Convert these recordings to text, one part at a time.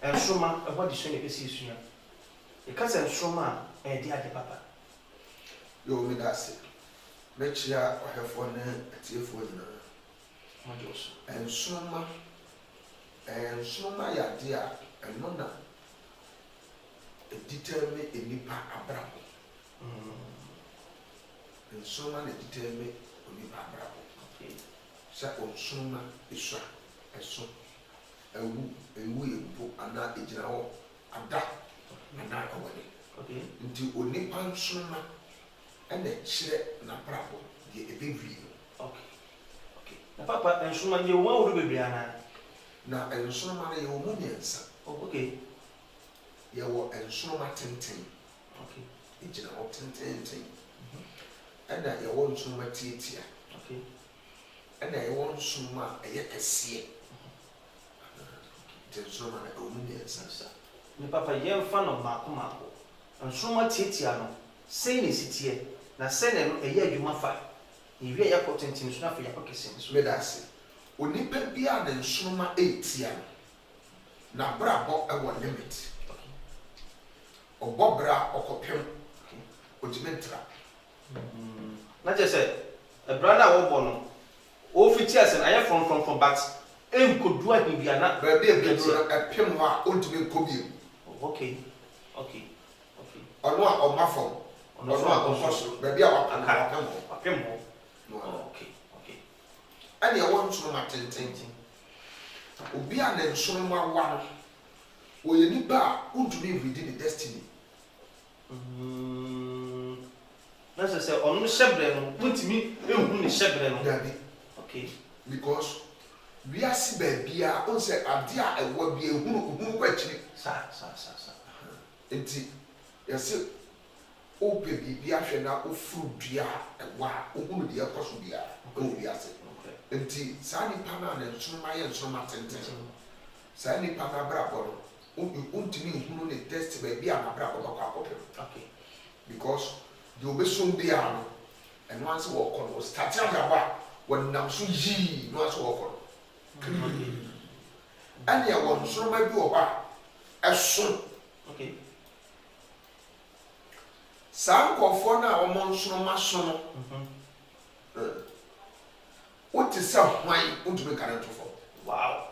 and Soma, what is your decision? The cousin Soma, and the other papa. You will that's it. Make sure I have one at your phone. And Soma, ya dear, and Nona, determine a nipa abrabo. And Soma, determine a nipa abrabo. Sa on Soma is a son. A woo, and not a general, and that, and not away. Okay. Until only pan Soma and the chile na brabo, the a big view. Okay. Papa and Soma, you won't be Brianna. Now, and Soma, you will Okay. You will and Soma tinting. Okay. In general tinting. And that you want Soma tia. Okay. And I want Soma a yet. Soma a woman, sir. The papa young fan of Marco and Soma Titiano, saying is it here, now send him a year you mafia. If you are potent in snuff, your pockets, let us say. Only Pepia than Soma 8 year. Now, bravo, I want limit. Or Bobra or Copium, or Jimentra. Not just a brother or bono. All features and I am from bats. Aim could do it be not baby a pimwa ultimate cobium. Okay. Or one or my phone. Or not, baby, I can Okay. And you want to my tinting. Ubia and Soma one. Will you need bar who to live within the destiny? That's I say, on the Shebren, put me, you Shebren, Daddy. Okay. Because we are see baby, I won't say, a dear, I will be a who question. Sa. Indeed, you see, oh baby, be a now, oh fruit beer, and why, who be a cost beer, oh, we are saying. Indeed, Sani Pana and Soma and Soma Tintin. Sani Pana Brabo, you won't to me who the test baby and a bravo. Okay. Because you'll be soon be on, and once walk on was starting about when now so ye, once walk on. And you want so my do about as soon. Okay. Some call for now among Soma Sono. What is some wine to be current for? Wow.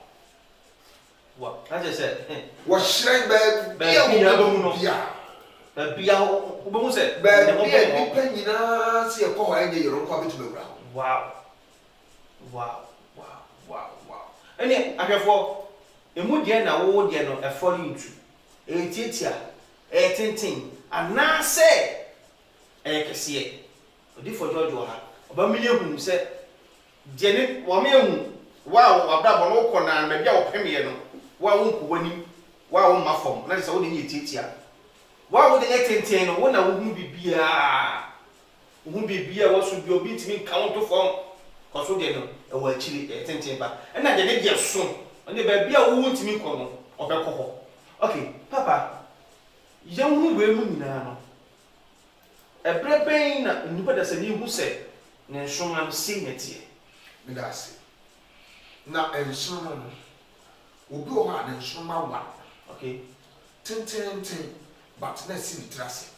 What? I just said, was shrine by who said, penny, see a call and your own coming to the ground. Wow. And yet, I have for a moodian, a wood, a falling tree, a titia, a tinting, and now say, I can see it. But for George, about me, who said, Janet, Wamium, wow, a double local and maybe our premier, wow, winning, wow, my phone, that's all in your titia. Why would the 18 when I wouldn't be beer? Wouldn't be beer, what should be obedient me count to form? Because we know a word chili, a 10 chamber, and I did it soon. And the baby won't me come or alcohol. Okay, Papa, young women now. A bread pain, and you put us a new who said, and show I'm seeing it here. Medasi. Now, and someone will go on and show my one. Okay, 10, but let's see the trust.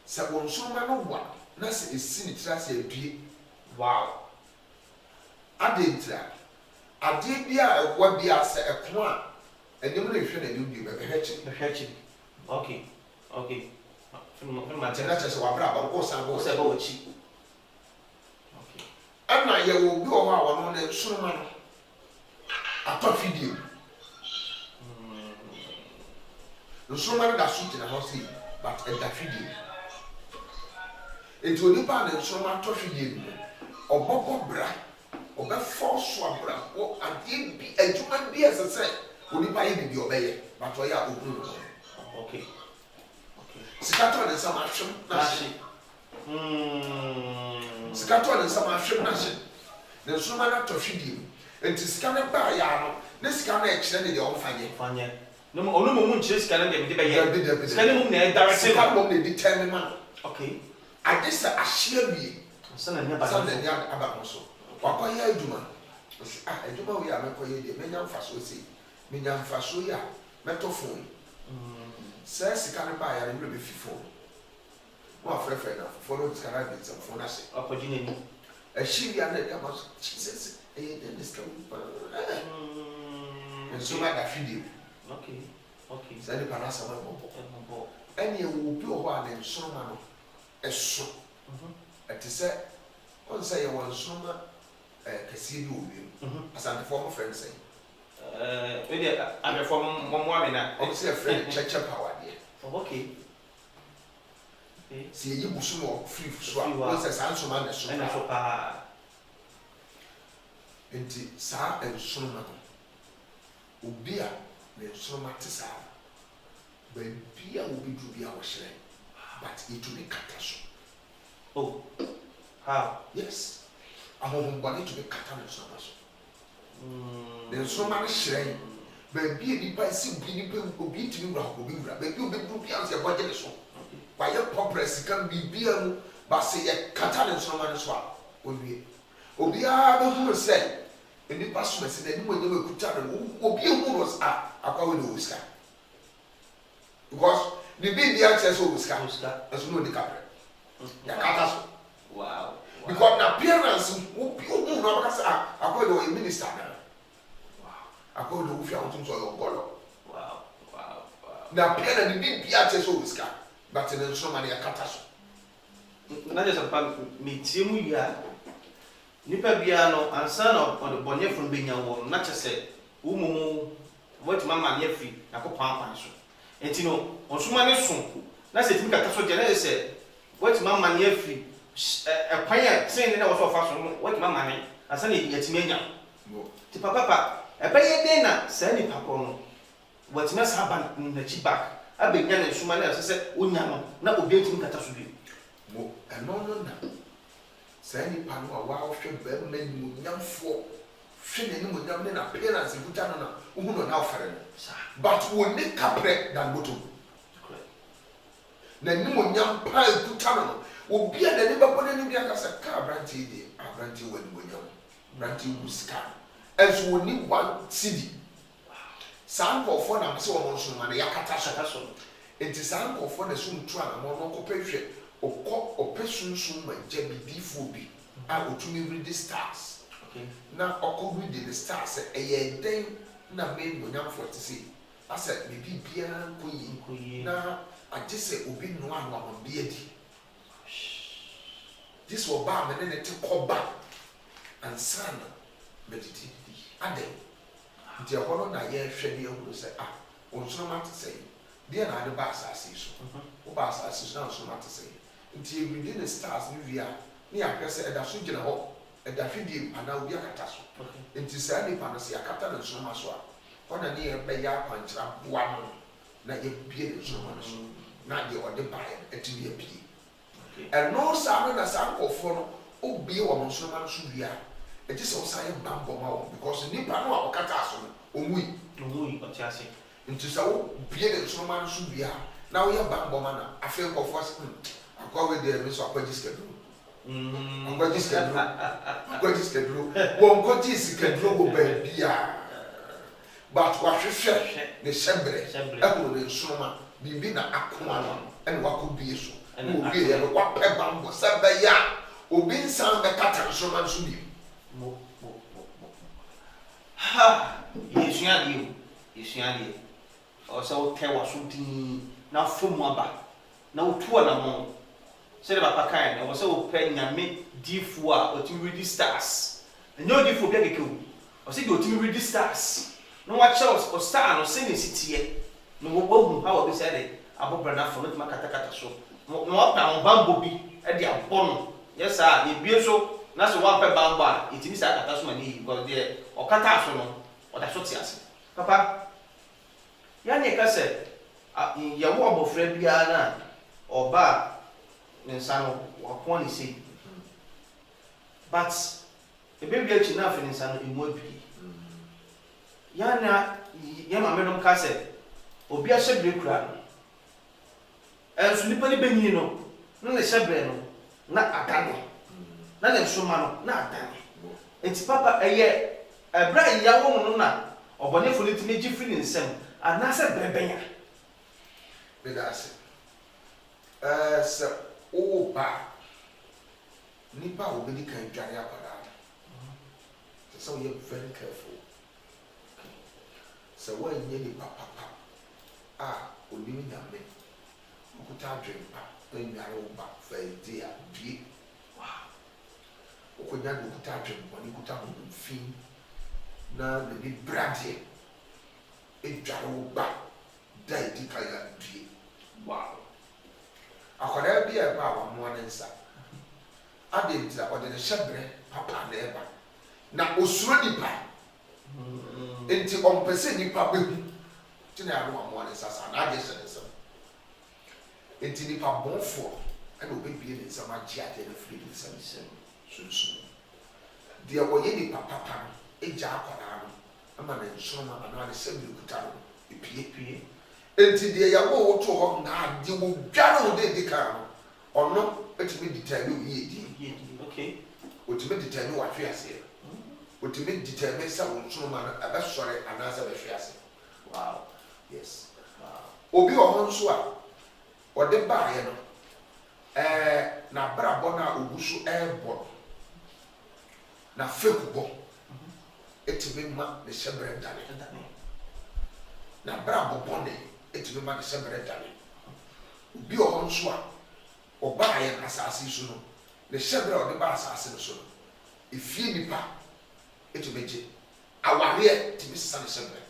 So, when someone one, let's see the trust a be. wow. I did that. I did be a what be as a quan, and you will feel a new be a hatchet. Okay. From my tenants, or brother, or some was about cheap. Okay. And now you will go on and someone. I thought video. No someone that suit in a house, but at that video. It will depend on someone to video. Or Bobo Bra, or the false swabra, or a deep be a human being as I said, will you buy it your bay, but why are you? Okay. Scatter and some action, Nashi. Scatter and some action, Nashi. Then someone out of video, and to scan it by Yano, this can extend the old fire. No more chase can get the scanning directly. Can't determine man. Okay. I guess I share me. Something about also. What are you doing? I do know we are making the many of us will see. me nyamfa so ya meto phone say sika ne ba ya ne be fi phone mo afrefe na follow this canal bit some phone ase akojine ni a shi ya na ya mas Jesus this can so ma da video okay say the panasa mo any will be o ha na so ma no eso ati say on say you want so ma kesi bi obi asante form friend say we dey age form mo amina o say friend cheche power there okay si yi busu mo free so a say san so ma na so pa enti sa en so ma obi a na so ma te sa ba bia obi du bia wo hire but it will be kataso oh how yes ahom body to be kata no so ma so the so ma hire ba bia ni pa si bi ni pa obi ti ni wura obi wura ba bia obi du bia so boje ne so wa ye progress kan bi bia mu ba se ye kata ne so ma ne so a obi a ba hu se eni pa so se ni mo nye me kuta no obi hu no akwa we no wiska because the big access over scan as no the capre ya kata so wow because na appearance obi hu no ba say akwa the minister na akwa the ufia otum so your god wow na appearance the big access over scan but in so many ya kata so na just pa me tie mu ya nipa bia no ansa na on the bonyefo no benya wo na chese wo mumu what mama ne afi akopan so enti no onsuma ne so na se timi kata so je na se what mama ne afi ekwan ya sen ne wo so fa so what mama ne ansa ne yatimi anya ti papa ebeye den na sa ni papa no what na sa ban na chi back abenya na nsuma na se onya no na obi timi kata so bi mo eno na sani panu a wa hwe ba ma ni nyamfo hwe ne ni mo nyam ne na parents buta no na uhu no na ofere no but wo ne kapre dan bottom na ni mo nyam pa buta no obi a da ne ba bone ni bia ka sa ka branti di branti wo ni mo nyam branti buska enso wo ni one city sanko fo na se wo nso ma na yakata so enti sanko fo na so ntu ana mo no ko pehwe okọ opesunsun ma jabidifo bi a otumi read the stars na okọ read the stars eye den na me nyamfo te say asa bibi bia koyi na agese obi no anwa bi adi this will ba me ne te koba ansana mediti ade nti ehoro na ye hwe de ehuru say onso ma te say dia na ade ba asase so o ba asase so na onso ma te say nti within the stars ni via ni akese eda so gina ho eda fidi ana obi akata so nti sa ni pa no se akata na so ma so a ona ni e be ya kwanchira boa no na ye bie ne so ma no so na de ode bae eti ye bie and no sa no na sa nkofo no obi wo mo so ma so via eti so sa ye bambo ma wo because ni pa no a okata so no omui otiase nti sa wo bie ne so ma so via na wo ye bambo ma na afi nkofo akwa we dey me so akwa jiskadru akwa jiskadru wo nkwa jiskadru go ba bia but wa hwehwe ne shebre ehuru ne nsoma bibi na akwa no ene wa ko bie so obi ye wa pe bambo sebe ya obi nsan be kata nsoma nso bi mo ha yesuade o so te wa so din na fomu aba na otuo na mo se de papa kan na wo se wo pe nyame difo a otimi read stars enyo difo bia kekewu o se de otimi read stars no wa che o star no se ne sitie no wo hu ha wo be se de abobra na fo no tuma kata so no wa pa on bambo bi e de abono yes a e bie so na se wa pe bambo a itimi sa kata so ma ni because de o kata so no o da so ti ase papa ya ne ka se ya wo obofra bia na oba nensano wakon ni sei but ebebe achi na afi nensano emu abi ya ma menom ka se obi a shebre kura no enso nipa ni benyi no na ne shebre no na atane na ne nsoma no na atane enti papa eye ebra ya wo no na Obonefo no timi gi free nsem anase brebenya. Me da ase. Se o ba nipa obedi kan dware akwara. So you're very careful. So when you papa obi nyame okuta dwempa nyare wo ba fɛdi a die wow okonya do okuta dwempa ni kuta mfin na ne brade edware wo ba dai di kaya die wow akwara bi e ba wa mo ne nsa adenta ode ne hyebre papa na eba na osuro nipa enti ompese nipa behu tina ya no mo ne nsa sa na ade se nsa enti nipa bonfo ana obebie ne nsa ma gia de na free de nsa sunsun de oye nipa papa no eja akwara no ama na nsoma ana ne se bi kuta no epie enti de ya wo to ho na de wo dwa no de ka no ono etimi determine wie di okay otimi determine wa hwe ase otimi determine sa wo nsoma no abesore anasa be hwe ase wow yes obi o ho nso a ode baaye no na brabo na ogusu ebo na fake bo etimi ma ne shebre dane na brabo bone etimi ma ne shebre dane obi o ho nso a obaaye na asase su no ne shebre ode ba asase no so no efie nipa etimi je aware etimi sisa ne shebre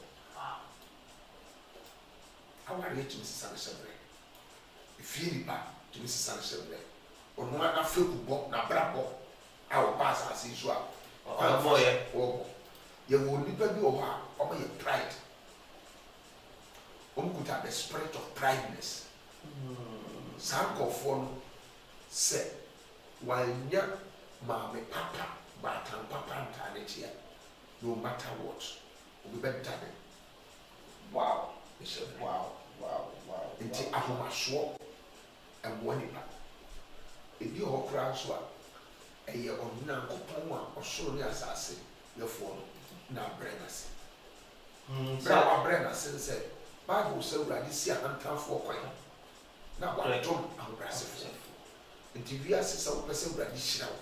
aware etimi sisa ne shebre efie nipa etimi sisa ne shebre ono na fake bo na brabo a oba asase su a boy ye wo nipa bi o ha o ye pride kuta the spirit of prideness sankofo no se wanya maame papa batan papa ntane tia no matter what obi better than wow nti ahomaso emwo nipa ebi ho kra so a eye onuna nkopon a osoro ni asase yefo no na brenase bra brenase se Bible say urade si ahantanfo kwan na watom ahobrasefo nti wiase se wo pese urade hyira wo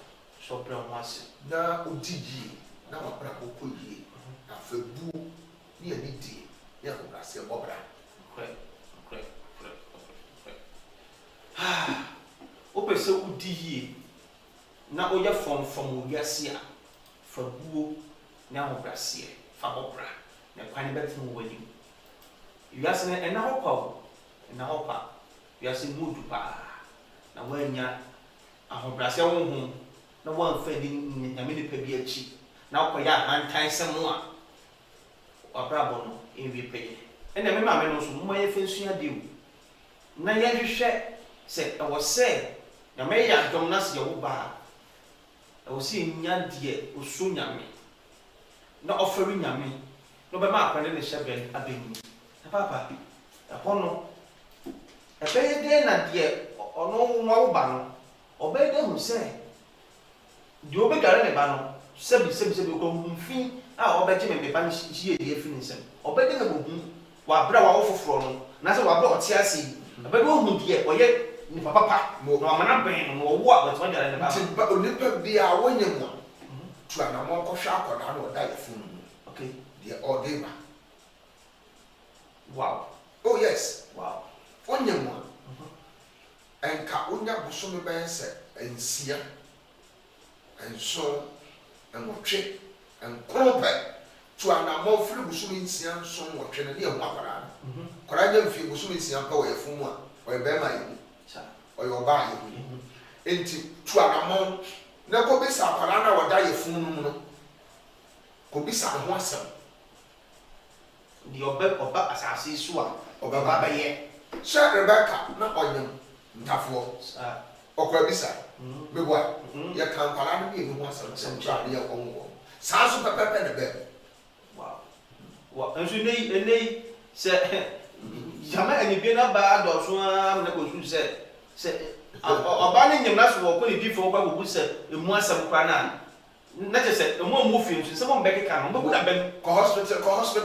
so bra ho ase na odigi na wabra kokoyie afebu ni ani di ya ahobrase bobra o pese udiyie na oya from wiase a fabuo na ahobrase fa bobra na kwan betim wani wiase na ena hopa wiase mudu pa na wanya ahobrase honhom na wanfa di nyame ne pa bi achi na okoya antan semu a abrabo no enwie peye ena me ma me no so mo ye fensua de o na ye hwehwe se ewo se nyame ya dom na se ye wo ba ewo se nya de osu nyame na oferi nyame no be ma akwane ne hyeben abeni papa apono ebeye de na de ono nwa wo ba no obeye de hu se de obegare ne ba no sebi ko mfin a obeje me ba nhie de afini nsem obeye de na bohu wa bra wa wo foforo no na se wa bra otiase obeye de hu de oye ni papa no amana ben no wo a wetwa gare ne ba nti onipa bi a wonyem tu ana mo ko hwa akoda na oda yefunu okay de odeba wow oh yes wow onyem enka onya bosome ben se ensia enso enwotwe enkrope tu ana mo firi bosome nsia nso nwotwe na ne akwara kwara nya mfie bosome nsia pa wo yefu mu a o be ma yi o yo ba yi enti tu ana mo na ko bi sa kwara na woda yefu mu no ko bi sa ho asem di oba asase so a oba ba ye sha Rebecca na onyem ntafo okwa bisa beboa ye kan kwala no bi enu ho asem tra ne ye konwo sa so pepepe ne be wow enso nei se jama eni bi na ba do so am na ko su se oba ne nyem na so ko ni bi fo ko bu se emu asem kwa na na je se mo mo fi nso se mo mbeke kan mo buka ben ko hospital ko be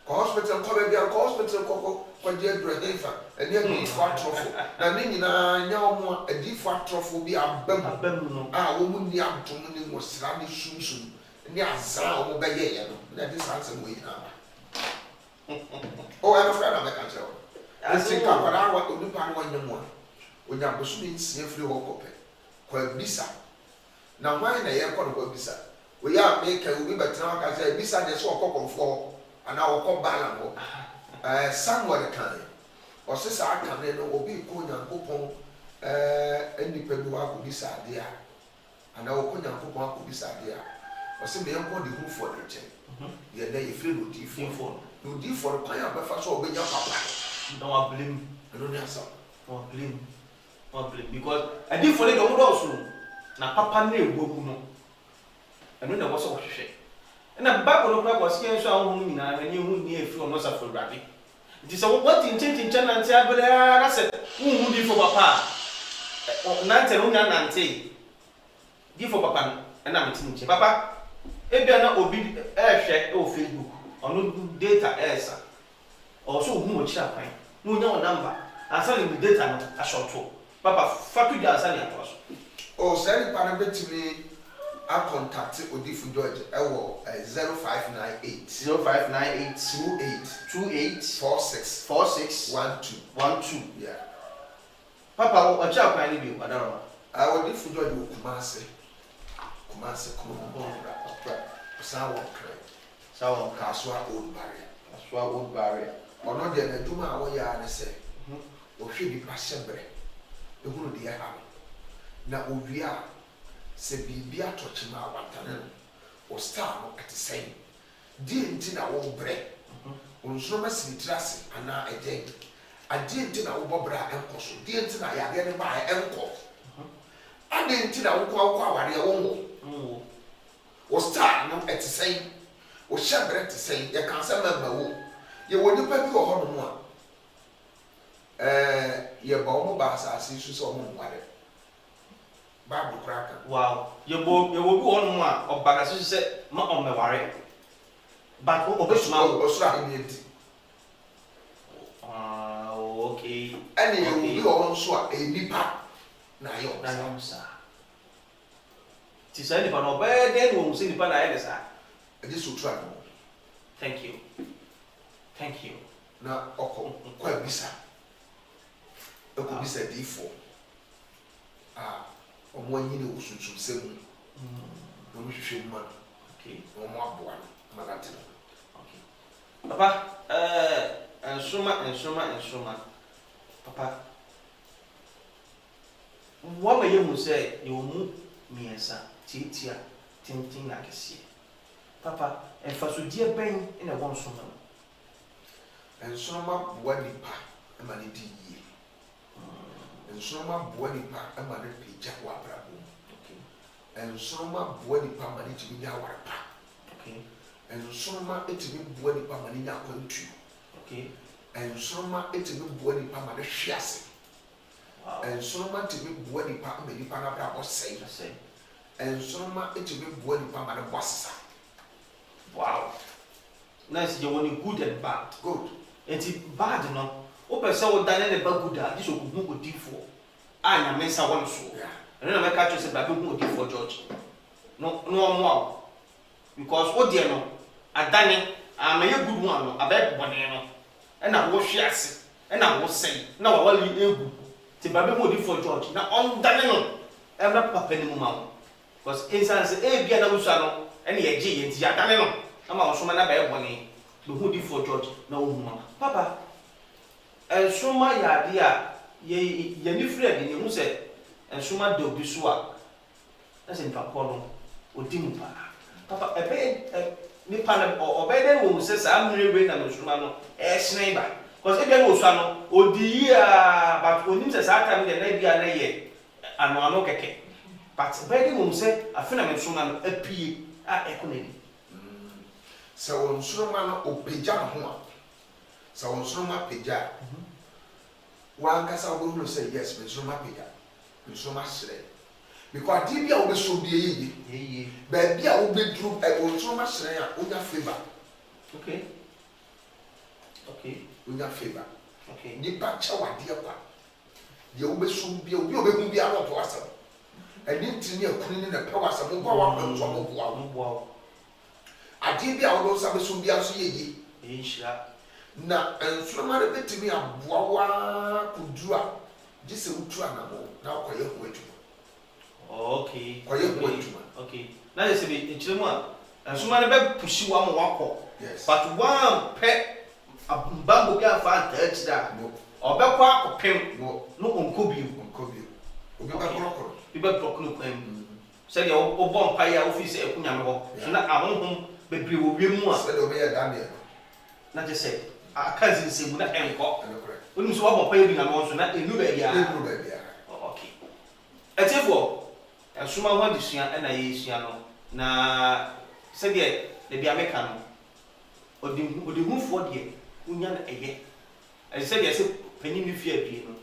ko hospital ko je drehefa eni ani fo atrofo na ne nyina nya omo adi fo atrofo bi abam no wo mu ni antom ni mo sra ni sumsum ni azra wo be ye no na dis answer mo yina ba I'm afraid I'm not tell. I think I want to do part one more. When you are pursuing safely or copy, quite bisa. Now, why in a year called bisa? We are making we better now as a bisa, there's one couple for and our call balance. Somewhat kind. Or says I come in or be cool and coupon any pedua could bisa there. And our cool and coupon could bisa there. Or simply uncle the roof for the check. Yet they feel with different phone. You did for a kind of a so when your papa. Don't blame. I don't answer. Don't blame. Don't blame. Because I did for it also. Now, papa knew who no. And when there was a shit. And a Bible was here, so I knew near from was a full rabbit. It is what in China and said, but I said, who did for papa? Nante, Nante. Give for papa, and I'm teaching papa. If you are not obedient, share or Facebook. Or no data esa or so much champagne no number and selling the data a short tool papa fatu ja sani atos o send panabet to me I contact Odifu George 0598 28 46 12 yeah papa o champagne bi adaro Odifu George Kumase Sawa Kaswa old barrier. Or not then a duma away and say, or should be passebre. The good dear ham. Now we are, say, be a touching my one or star at the same. Didn't in our bread. On so much dressing and now a day. I didn't in our bobra and cost, didn't I again by uncle. I didn't in our quaw or star at the same. O shabre to say you can say member wo ye woni pa bi wo ho no ye ba mo ba sa si su so mo nware Bible cracker wow ye bo bi wo no a obaga so se ma o meware but o besuma o sura ni enti okay ani ye bi wo so a nipa na yo sa ti say nipa no be den wo se nipa na ye sa this will try. Thank you. Now, quite bisa. It could be said D4. On 1 year, we should say, no, we should man. Okay. No more one, Malatin. Okay. Papa, and Suma. Papa, what may you say? You move me as a teacher, tinting like a sea. Papa, and for so dear Ben in a one summer. And Soma Buanipa, a man ye. And Soma Buanipa, a man pija wabrabu. And Soma Buanipa manage me yawarpa. Okay. And Soma it me Buanipa manina country. Okay. And Soma it me Buanipa man shiasi. And Soma to me Buanipa Medipana was say. And Soma it me Buanipa man wassa. Wow. Nice, you want good and bad. Good. And it's bad, no. Open so done in the bag good. This will go deep for. I am Mesa one so. And then I catch you say, but go deep for George. No more. Because what dear no, I done it. I'm a good one. I bet one, and I was yes. And I was saying, now I will be able to go deep for George. Now on done. I'm not papa anymore. Because inside say, be an usano, and ye G and Yadano. I'm also man about one. The hoodie for George, no woman. Papa, and so my idea, ye new Fred, and you said, and so my dog be swag. That's in Pacono or Dimpa. Papa, a bed, Nipan or better who says I'm really and Sumano, as neighbor. Because if there was one, oh dear, but when you say I the lady and a year, and no okay. But better who say, I feel I'm Suman a P. Economy. So on Surman or Pija Hua. So on Suma Pija. One Casa will say yes, Miss Roma Pija. Miss Roma Slay. because di bia wo be so bia ye ba bia wo be drum e wo so ma sren a onya favor. Okay. Onya favor. Okay. Ni pa cha wade kwa. Ye wo be so bia obi obehu bia no to asem. Eni ntini akuni ni na pe wasem wo wa ko so mo boa. Ade bia wo so be so bia so ye. Inshira. Na ensoma re betimi aboa wa kudura gise utura na mo na koye ho adwuma. Okay. Koye ho adwuma. Okay. Na je se be enchiremu a ensoma re be pushi wa mo wakọ. Yes. But one pe mbambo bia fa ntaachi da. No. Obekọ akopem. No. No onkobi. Obi ba krokro. Ibe brokno kwam. Se de obọ mpa ya office ekunya me ho. So na ahonhom bebre wo wiemu a. Se de obi ya Daniel. Na je se akazi nsemu na enko. Correct. Onu so wabọ mpa ya bi na mo so na enu ba bia. Enu ba bia. Okay. Etefo asuma ho adesua na ye esua no na se de bia meka no odihufo de unya na eye. Se de se panyin ni fie abie no.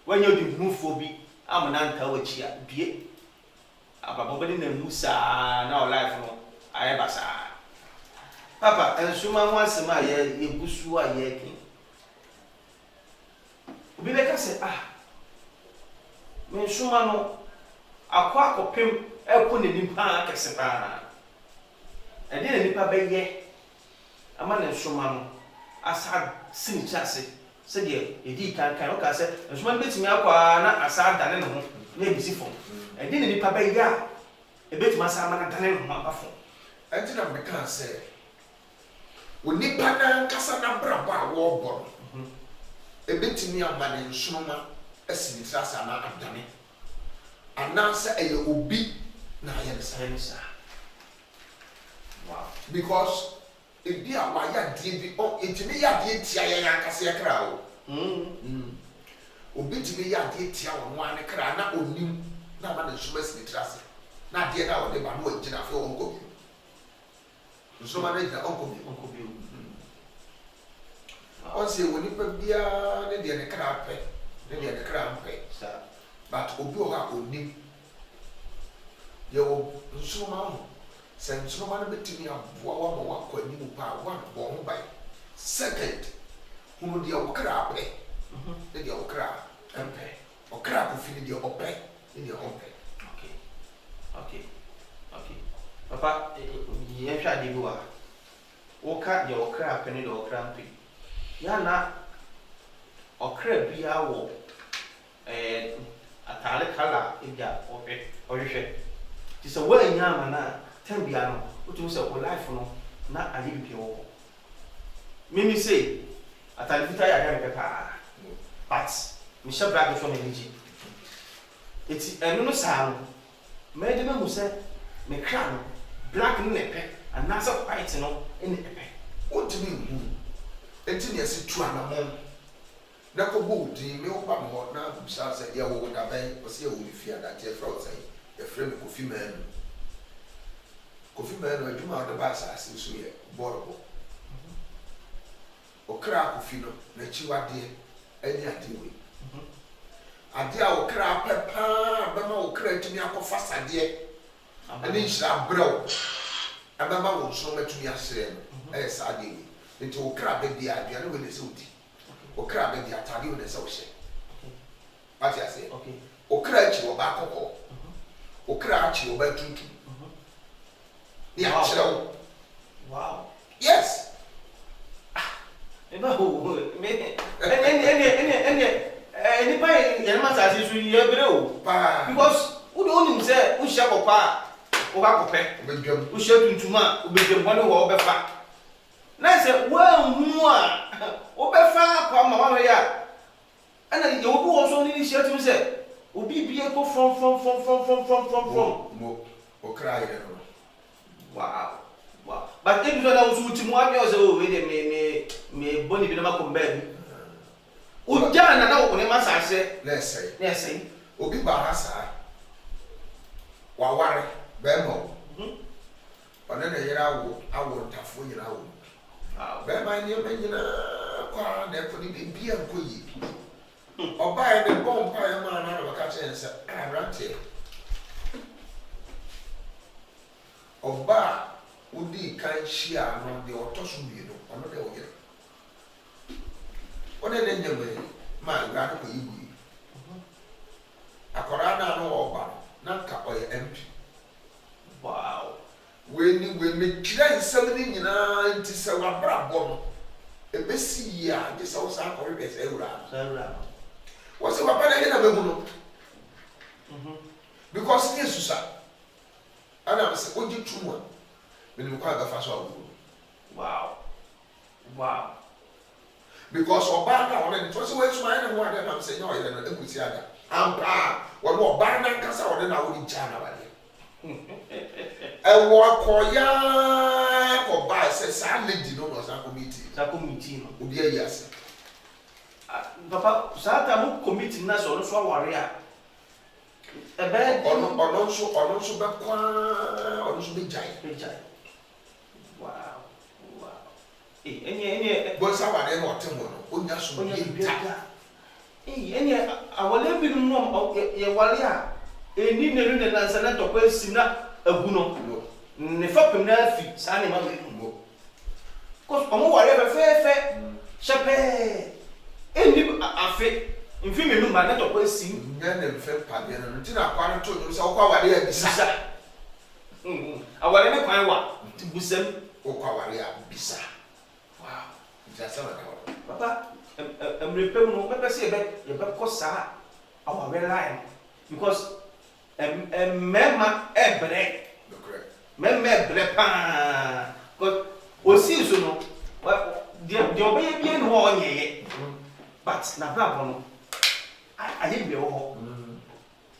Wanya odihufo bi amana nta wachi a bie. Ababo bade na musa na o life no aye basa. Papa ensuma ho asema ye gusu a ye kin. Obi beka se me nsuma no akwa akopem eko ne nipa akese pa. E de nipa be ye ama ne nsuma no asa sin chase se de edi kan o ka se nsuma betimi akwa na asa dane ne ho na ebisi fo. E de nipa be ya e betimi asa ama na dane ne ho afo. Enti na me kan se onipa na nkasa na brabo a wo bo ebetimi ama ne nsuma asini trasa na adane anansa eye obi na ayensa. Wow. Because ebi a wa ya die bi etimi ya die tia ya yankase ya kra o. Obi timi ya die tia wo wan kra na onim na ama ne nsuma asini trasa na die na wo de ba no agina fe wo nkobi. Nsuma na agina onkobi. Once woni pa bia ne de ne kra pe ne de ne kra mpe Sa but obi o ha onim ye wo nsoma ho se nsoma na betimi aboa wa ma wakọ anim pa wa bo ho bai. Second hunu de o kra pe ne de o kra mpe o kra ko fini de o pe ne de o pe. Okay. Papa ye hwa de bi wa wo ka de o kra pe ne de o kra mpe ya na okra bia wo atale kala eja ohwehwe ti se wa nya ama na tan bia no otu se ko life no na ali bi wo mimi say atale fita ya ga pepa but mi sha bra go so me nji eti enu no sa no me de me se me kra no black no nepe anasa white no ene pepe O timi hu enti ne se tu anamon na ko bo di me o ba mo na bisa se ya wo da ben o se ya wo fi ada je fra o sai e fra me Kofi Man adwuma da ba sa ase so ye borbo o kra Kofi no na chi wade ani ade we ade a o kra pepa ba ma o kra tumi akofa sade ani nhira brew ababa wo so matumi asere no e sa ade we nti o kra be dia aduane we ne se odi o kra be dia atade we ne se o hye ati ase o kra chi wo ba kokko o kra chi wo ba tuntu ni a chiro. Wow. Yes. Eba ho me any buy yan masa se su ye bre o Pa. because wo de onim se wo hia kopa wo ba kope Obedwam. wo hia tuntuma obedwam bone wo befa na se wa hu a wo befa kwa ma wa ya ana ye wo wo so ni hia tum se obi bie ko from Mo o kra ye no. wow. But if you are also to more so we me boni bi na makomba bi o jana na wo ne masase Let's say obi ba ha sa wa ware be mo ona na yira awo ntafo yira wo be ma ni me nyina kwa na ko ni bia nko yi oba e ne bompa e ma na ba ka chen se abrante Oba udi kan shia no de otoso bienu ono de oyere one ne nyame ma gra no ko yigu akora na no oba na ka oye MP wow we me kira nsam ni nyina nti se wa bra bo no ebesi ya de se wo sa ko be se ewura wo se wa pa na be mu no because Jesus ana me se oji tumu me kwa ga fa so wow wow because oba na one to se we suma na ho ade na me se nya oyere na ekusi ada ampa wo oba na kasa ode na wo di chana ba de ewo akoya ko ba se sa lady no sa committee no obi ayi ase papa sa ta mo committee na so so aware a ebe ono so be kwa ono so be jai wow enye bo sa ware no otem no onya so bi ta enye awale bi no ye wale a eni ne na nsa na tokwa esi na agu no ne fapem na afi sa ne ma me cause omo ware fe shepe eni afi mfi me no ma na tokwa esi nya ne mfe pa de no ntina kwa no to no sa kwa ware a bisa awale me kwan wa busam kwa ware a bisa wow just sama ka papa emrepem no me pese ye be kosa awale line because mema ebre mema ebre pa because osi so no de obeye bi no onyeye but na bra no aye bi wo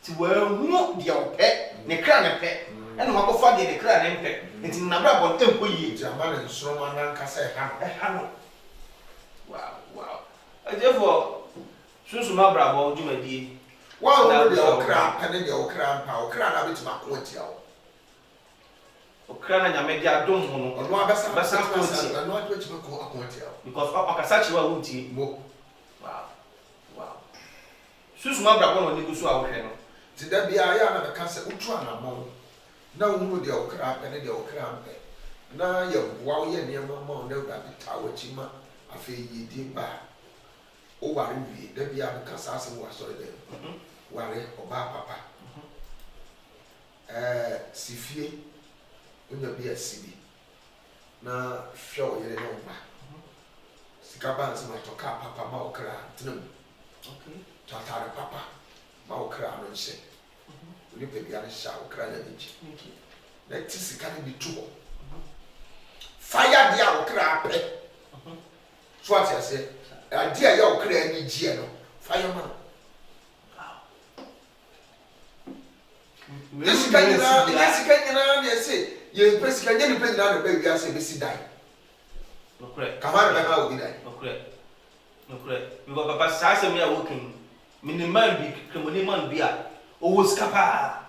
ti wa hu de opɛ ne kra ne pɛ ɛna ma ko fa de ne kra ne pɛ nti na bra bon tempo yi jama ne nsoro ma nan kasa ha no wow therefore susu ma bra bo dwumadie wow no de okra pɛ ne de okra mpa okra na beti ma ko atia wo okra na nyame de adom ho no ono abesa ko ti ono atweti ko atia wo because akasa chiwa wo ntie mo wow susu ma bra bo no ne gusu a wo hwɛ no ti da bia ya na beka se utu anamon na wo de okra pɛ ne de okra mpa na ye boa wo ye ne ma ma na ba bita wo chi ma afa yi di ba o ware wi da bia beka sa asem wa so de ware oba papa sifie onya bia sibi na hwɛ wo yere no ba sika ba nsema toka papa ma okra tenam okay tatare papa ma okra no nse ni pe bia sha okra na nji na ti sika ni bitu fire dia okra pe so ase dia ya okra ni gie no fire man Yesika nyina na ese ye pesika nyina ni pe nyina na be wi ase be si dai no correct kamara be ma obi dai no correct because papa sa se me ya working minimal bi kremoni man bi a owo skapa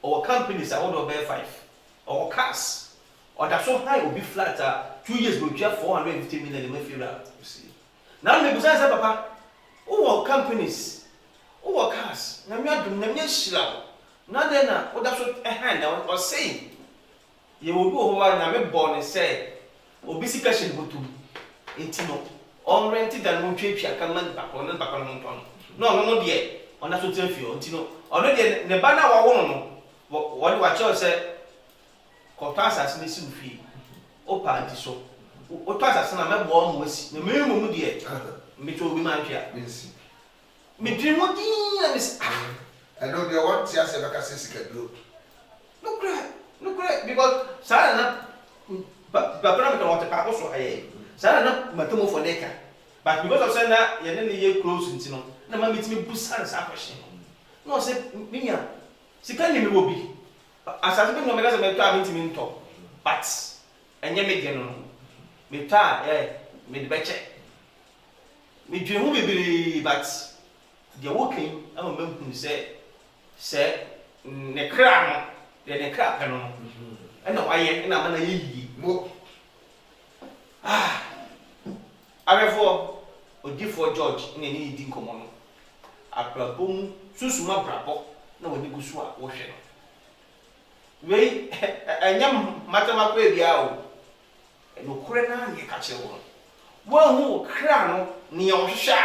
or companies I want to buy 5 or cars or that so high will be flat 2 years go try 450 million in my funeral you see now me busa say papa who companies who cars na me adum na me hira na then na what that so hand or say you will go over na me born say obi sika hye botum entino on rented dan mo twetwa kan man bakon na bakon mo ton no de ona so tenfio entino ono de ne ba na wa wo no wọ́n wá kyerɛ sɛ kɔtɔ asase ne si wo fie opa nti so wotɔ asase na mɛbɔ ɔmo asi na mmiri mu deɛ metɔ obi ma ntwea medwene ho din na mesi ɛno deɛ wɔnte asɛ bɛka sɛ sika duro nokorɛ because saa na bakona metɔ wɔte paako so ayɛ saa na matamofo ne ka but because of sɛ na yɛne ne yɛ close nti no na ma metumi busa ne saa question na ɔsɛ menya sika ni me wo bi asase bi no me gase me to a ntimi nto but enye me de no me ta me de beche me dwe hu bebere but de wo kan ama me hu se ne kra no de ne kra pe no na waye na ma na yeyi mo arefo odifo George ne ni di nkomo no abrabom susuma brabo na wani gusu a wo hwe no we enyam matama kwa bia o no kure na ye ka che wo hu kra no ne ye ohwehwa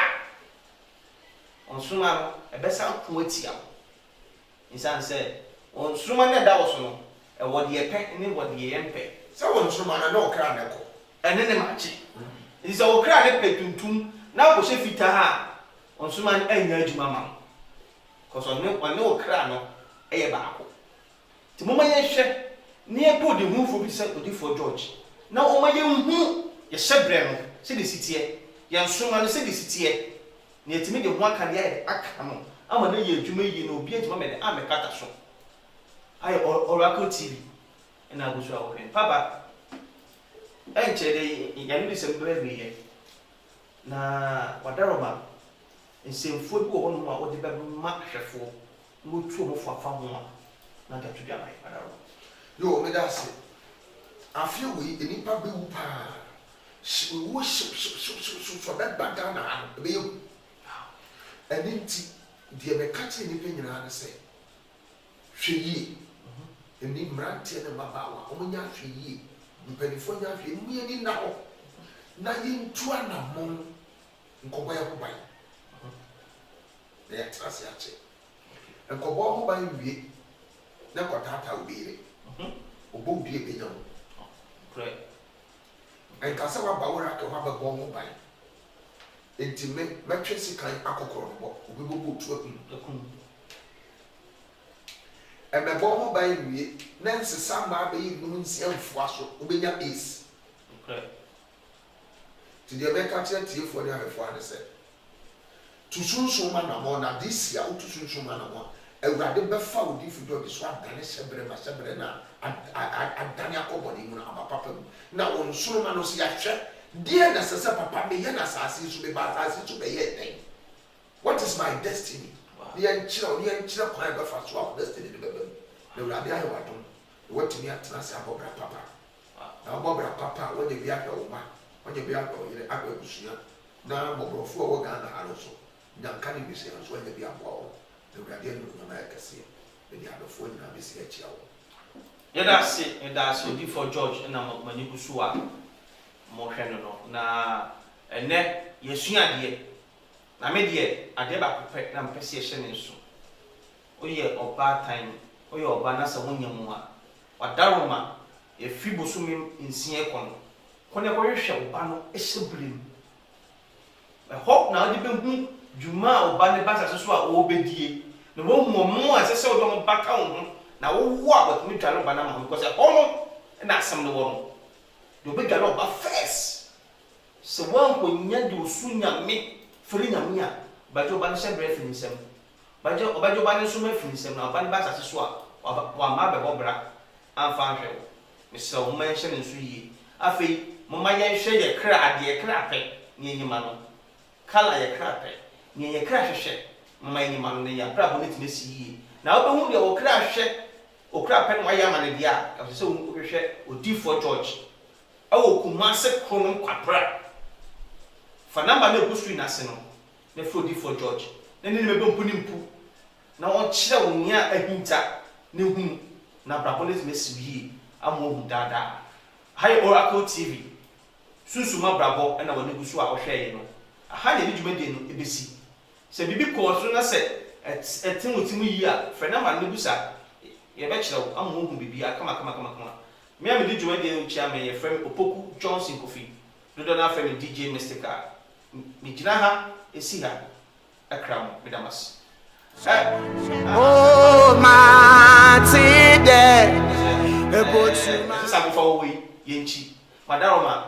onsuma no ebesa ko atia insan se onsuma ne da wo so no e wo de pe ne wo de ye mpe se onsuma na no kra ne ko ene ne machi isa wo kra ne pe tuntum na ko she fita ha onsuma ne anya adwuma ma ko so ne wo kra no eye baako ti mo maye hwe ne e podi hu fo bi se odifo George na o maye hu ye hyebre no se de sitie ye nsoma no se de sitie ne etimi de ho aka ne ye aka no ama na ye adwuma yi na obi adwuma me de amekata so aye Oracle TV na agusu awo hen papa enche de ya ni se mbre bi ye na wadaroma nsemfo bi wo no ma wo de be ma hwefo no tu mo fa ho na da tu dia mai wadaroma yo me da se afia we enipa be wu pa wo so that back na be you eniti de me ka che nipa nyina na se hwe yi eni mrante na babawa o nya hwe yi mpanifo nya hwe mu ani na ho na yintu anamon nkobo ya kubai ya trase ya che nkobo ho ban wie na kotata obire obo bie benya ho pray en kasa wa bawora ke wa bebo ho ban enti me twesi kan akokoro no bo obibobo tu akun emebo ho ban wie na nsesa ma ba yi nu nsia mfua so obenya ace pray ti de be ka tie tie fo de afo ade se tu sunsun ma na mo na this year tu sunsun ma na mo ewurade be fa odi fido bi so adane sebre na adane akobo ni mu na papa mu na on sunu ma no se ya hwe de na sese papa me ye na asase so be ba asase so be ye den what is my destiny ni en chira kwa be fa so destiny be be ewurade ayo wadon what me atena se abobra papa na abobra papa wonye bi ahwe wo ma onye bi akọ yire akọ ebusuya na mobrofo wo Ghana haro so nyanka ni bisi so onye bi akọ wo de wurade no na yakase de dia adofo nyina bisi achia wo yeda se odi for George na mani kusu a mo hwe no na ene yesua de na me de ade ba kopɛ na mpɛse ye hye ne nso oye oba time oye oba na sa wonyam a wadaroma e fi bosumi nsie kono kone ko hwehwe oba no ehyebrem na odi be hu djuma oba ne ba sase so a obedie na wo hu mo a sese odo mo baka wo ho na wo wo a batumi dwale oba na ma because ono na asem no wo no do be dwale oba first se wan ko nya de osunya me firi nya me a bajo oba ne hyebre firi nsem bajo oba ne so ma firi nsem na oba ne ba sase so a wa ma be bobra amfa hwe wo me se wo ma hye ne nso yi afei mama ye hwe ye kra ade kra pe ni enyima no kala ye kra pe ni ye kra hwehwe mama enyima no ne ya bra bo ne tinesi yi na obehu de o kra hwe o kra pe no wa ya ma ne dia ka se wo hwehwe odi for George awo Kumase krono kwapra fa number na busui na se no ne for odi for George ne ne mebe mpu ni mpu na won kire wo nya ahinta ne hu na bra bo ne tinesi yi amohu dada Hi Oracle TV. Susuma brabo na woni gusu a ohwe no. Aha ne djumade no ebesi. Se bibi ko so na se etin otimu yi a fe na ma ne gusa ye be kire wo amohu bibi akama. Me am djumade no chia me ye frem Opoku Johnson Kofi. Dodo na frem DJ Mystica. Mi gina ha esi ha akram medamas. Oh my today. Sisa go for we yenchi. Madaroma